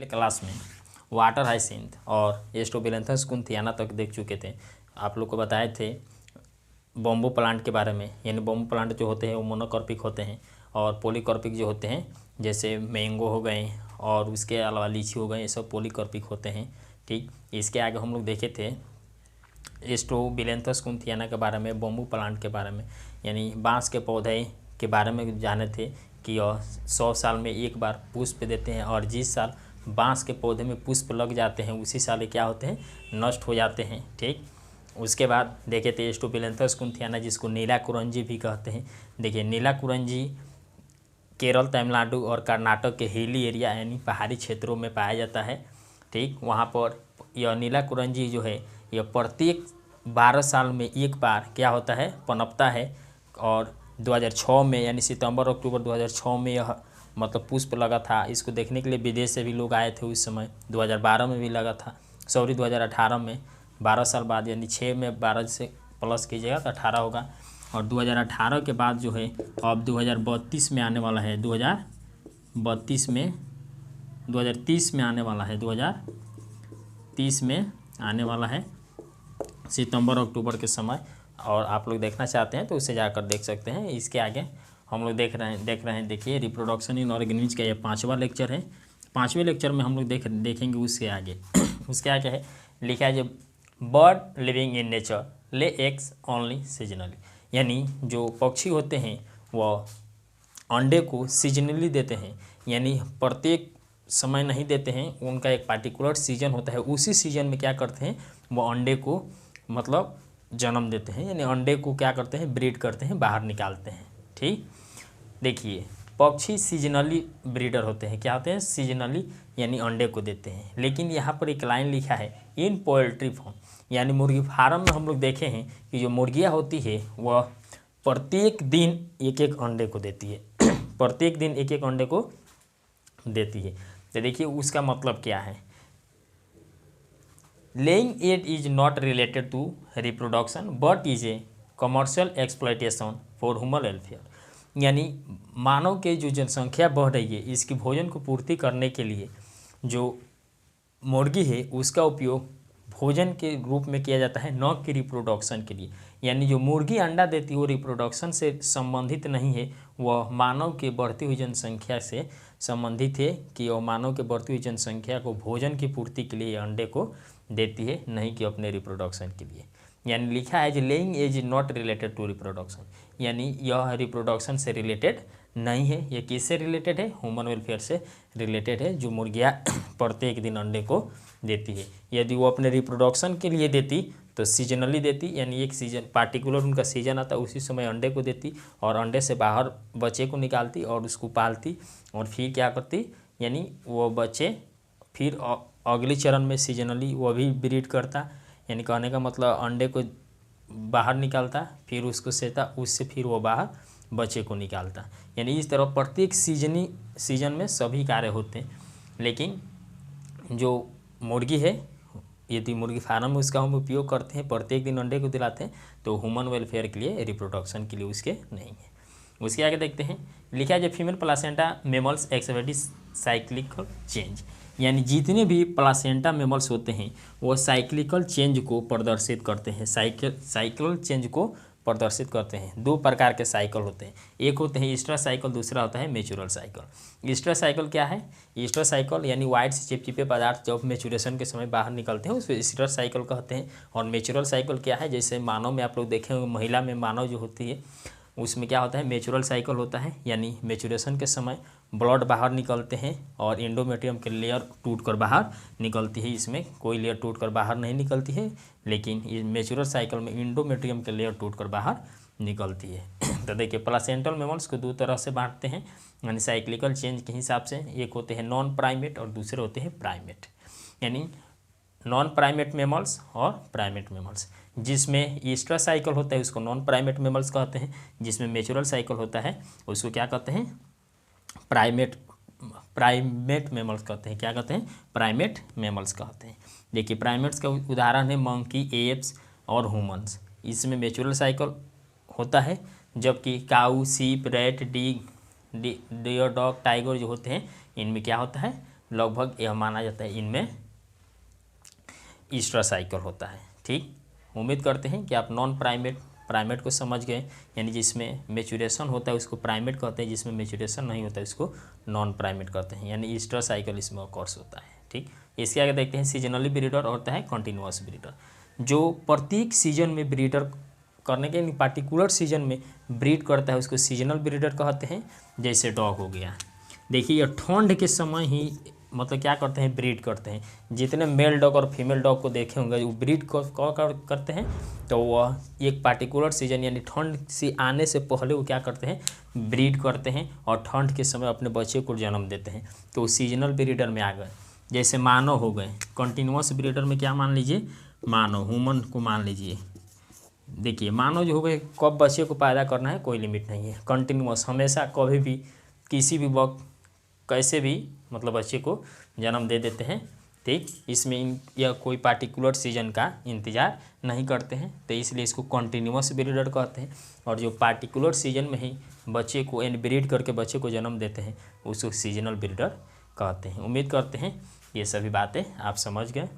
Class में water hyacinth और एस्ट्रोबिलेंथस कुंथियाना तक देख चुके थे। आप लोग को बताए थे बॉम्बो प्लांट के बारे में, यानी बॉम्बो प्लांट जो होते हैं वो मोनोकॉर्पिक होते हैं और पॉलीकॉर्पिक जो होते हैं जैसे मैंगो हो गए और उसके अलावा लीची हो गए, ये सब पॉलीकॉर्पिक होते हैं। ठीक, इसके आगे हम लोग देखे थे एस्ट्रोबिलेंथस कुंथियाना के बारे में, बॉम्बो प्लांट के बारे में, यानी बांस के पौधे के बारे में जाने थे कि यह 100 साल में एक बार पुष्प देते हैं और जिस साल बांस के पौधे में पुष्प लग जाते हैं उसी साल क्या होते हैं, नष्ट हो जाते हैं। ठीक, उसके बाद देखे थे एस्ट्रोबिलेंथस कुंथियाना जिसको नीला कुरंजी भी कहते हैं। देखिए नीला कुरंजी केरल, तमिलनाडु और कर्नाटक के हिली एरिया यानी पहाड़ी क्षेत्रों में पाया जाता है। ठीक, वहाँ पर यह नीला कुरंजी जो है यह प्रत्येक 12 साल में एक बार क्या होता है, पनपता है। और 2006 में यानी सितंबर अक्टूबर 2006 में यह मतलब पुष्प लगा था। इसको देखने के लिए विदेश से भी लोग आए थे उस समय। 2012 में भी लगा था, 2018 में, 12 साल बाद, यानी 6 में 12 से प्लस कीजिएगा तो 18 होगा। और 2018 के बाद जो है अब 2032 में आने वाला है, 2032 में 2030 में आने वाला है, 2030 में आने वाला है सितंबर अक्टूबर के समय। और आप लोग देखना चाहते हैं तो उसे जाकर देख सकते हैं। इसके आगे हम लोग देख रहे हैं देखिए रिप्रोडक्शन इन ऑर्गेनिज्म का ये 5वां लेक्चर है। 5वें लेक्चर में हम लोग देखेंगे उसके आगे उसके आगे है लिखा है, जब bird living in nature lay eggs only seasonally, यानी जो पक्षी होते हैं वह अंडे को सीजनली देते हैं, यानी प्रत्येक समय नहीं देते हैं, उनका एक पार्टिकुलर सीजन होता है। उसी सीजन में क्या करते हैं, वो अंडे को मतलब जन्म देते हैं, यानी अंडे को क्या करते हैं, ब्रीड करते हैं, बाहर निकालते हैं। ठीक, देखिए पक्षी सीजनली ब्रीडर होते हैं, क्या होते हैं, सीजनली, यानी अंडे को देते हैं। लेकिन यहाँ पर एक लाइन लिखा है इन पोल्ट्री फार्म, यानी मुर्गी फार्म में हम लोग देखे हैं कि जो मुर्गियाँ होती है वह प्रत्येक दिन एक एक अंडे को देती है प्रत्येक दिन एक एक अंडे को देती है। तो देखिए उसका मतलब क्या है, laying egg is not related to reproduction but is a commercial exploitation for human welfare, यानी मानव के जो जनसंख्या बढ़ रही है इसकी भोजन को पूर्ति करने के लिए जो मुर्गी है उसका उपयोग भोजन के रूप में किया जाता है, न कि रिप्रोडक्शन के लिए। यानी जो मुर्गी अंडा देती है वो रिप्रोडक्शन से संबंधित नहीं है, वह मानव के बढ़ती हुई जनसंख्या से संबंधित है कि वह मानव के बढ़ती हुई जनसंख्या को भोजन की पूर्ति के लिए अंडे को देती है, नहीं कि अपने रिप्रोडक्शन के लिए। यानी लिखा है जो laying eggs is not related to reproduction, यानी यह रिप्रोडक्शन से रिलेटेड नहीं है। यह किससे रिलेटेड है, ह्यूमन वेलफेयर से रिलेटेड है, जो मुर्गियाँ प्रत्येक दिन अंडे को देती है। यदि वो अपने रिप्रोडक्शन के लिए देती तो सीजनली देती, यानी एक सीजन पार्टिकुलर उनका सीजन आता उसी समय अंडे को देती और अंडे से बाहर बच्चे को निकालती और उसको पालती और फिर क्या करती, यानी वो बच्चे फिर अगले चरण में सीजनली वो भी ब्रीड करता, यानी कहने का मतलब अंडे को बाहर निकालता फिर उसको सेता, उससे फिर वो बाहर बच्चे को निकालता। यानी इस तरह प्रत्येक सीजन में सभी कार्य होते हैं। लेकिन जो मुर्गी है, यदि मुर्गी फार्म में उसका हम उपयोग करते हैं, प्रत्येक दिन अंडे को दिलाते हैं, तो ह्यूमन वेलफेयर के लिए, रिप्रोडक्शन के लिए उसके नहीं है। उसके आगे देखते हैं, लिखा है जो female placenta mammals exhibit cyclical change, यानी जितने भी प्लासेंटा मेमल्स होते हैं वो साइक्लिकल चेंज को प्रदर्शित करते हैं, साइक्लिकल चेंज को प्रदर्शित करते हैं। 2 प्रकार के साइकिल होते हैं, एक होते हैं ईस्टर साइकिल, दूसरा होता है मेचुरल साइकिल। ईस्टर साइकिल क्या है, ईस्टर साइकिल यानी वाइट से चिपचिपे पदार्थ जब मेचुरेशन के समय बाहर निकलते हैं उसको ईस्टर साइकिल कहते हैं। और मेचुरल साइकिल क्या है, जैसे मानव में आप लोग देखे होंगे, महिला में मानव जो होती है उसमें क्या होता है, मेचुरल साइकिल होता है, यानी मेचुरेशन के समय ब्लड बाहर निकलते हैं और एंडोमेट्रियम के लेयर टूटकर बाहर निकलती है। इसमें कोई लेयर टूटकर बाहर नहीं निकलती है, लेकिन ये मेचुरल साइकिल में एंडोमेट्रियम के लेयर टूटकर बाहर निकलती है। तो देखिए प्लासेंटल मेमल्स को 2 तरह से बांटते हैं, यानी साइक्लिकल चेंज के हिसाब से। एक होते हैं नॉन प्राइमेट और दूसरे होते हैं प्राइमेट, यानी नॉन प्राइमेट मेमल्स और प्राइमेट मेमल्स। जिसमें ईस्टर साइकिल होता है उसको नॉन प्राइमेट मेमल्स कहते हैं, जिसमें नेचुरल साइकिल होता है उसको क्या कहते हैं, प्राइमेट मेमल्स कहते हैं। क्या कहते हैं, प्राइमेट मेमल्स कहते हैं। देखिए प्राइमेट्स का उदाहरण है मंकी, एप्स और ह्यूमंस। इसमें नेचुरल साइकिल होता है, जबकि काऊ, सीप, रैट, डियर, डॉग, टाइगर जो होते हैं इनमें क्या होता है, लगभग यह माना जाता है इनमें ईस्टर साइकिल होता है। ठीक, उम्मीद करते हैं कि आप नॉन प्राइमेट को समझ गए, यानी जिसमें मैच्योरेशन होता है उसको प्राइमेट कहते हैं, जिसमें मैच्योरेशन नहीं होता है उसको नॉन प्राइमेट कहते हैं, यानी ईस्टर साइकिल इसमें कोर्स होता है। ठीक, इसके आगे देखते हैं सीजनली ब्रीडर होता है कंटिन्यूअस ब्रीडर, जो प्रत्येक सीजन में ब्रीडर करने के पार्टिकुलर सीजन में ब्रीड करता है उसको सीजनल ब्रीडर कहते हैं। जैसे डॉग हो गया, देखिए ये ठंड के समय ही मतलब क्या करते हैं, ब्रीड करते हैं। जितने मेल डॉग और फीमेल डॉग को देखे होंगे वो ब्रीड करते हैं, तो वह एक पार्टिकुलर सीजन यानी ठंड से आने से पहले वो क्या करते हैं, ब्रीड करते हैं और ठंड के समय अपने बच्चे को जन्म देते हैं, तो वो सीजनल ब्रीडर में आ गए। जैसे मानव हो गए, कंटिन्यूअस ब्रीडर में क्या मान लीजिए, मानव ह्यूमन को मान लीजिए। देखिए मानव जो हो गए, कब बच्चे को पैदा करना है कोई लिमिट नहीं है, कंटिन्यूअस हमेशा कभी भी किसी भी वक्त कैसे भी मतलब बच्चे को जन्म दे देते हैं। ठीक, इसमें यह कोई पार्टिकुलर सीजन का इंतज़ार नहीं करते हैं, तो इसलिए इसको कंटिन्यूअस ब्रीडर कहते हैं। और जो पार्टिकुलर सीजन में ही बच्चे को ब्रीड करके बच्चे को जन्म देते हैं उसको सीजनल ब्रीडर कहते हैं। उम्मीद करते हैं ये सभी बातें आप समझ गए।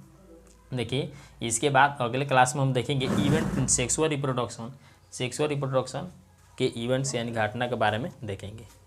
देखिए इसके बाद अगले क्लास में हम देखेंगे इवेंट इन सेक्सुअल रिप्रोडक्शन के इवेंट्स यानी घटना के बारे में देखेंगे।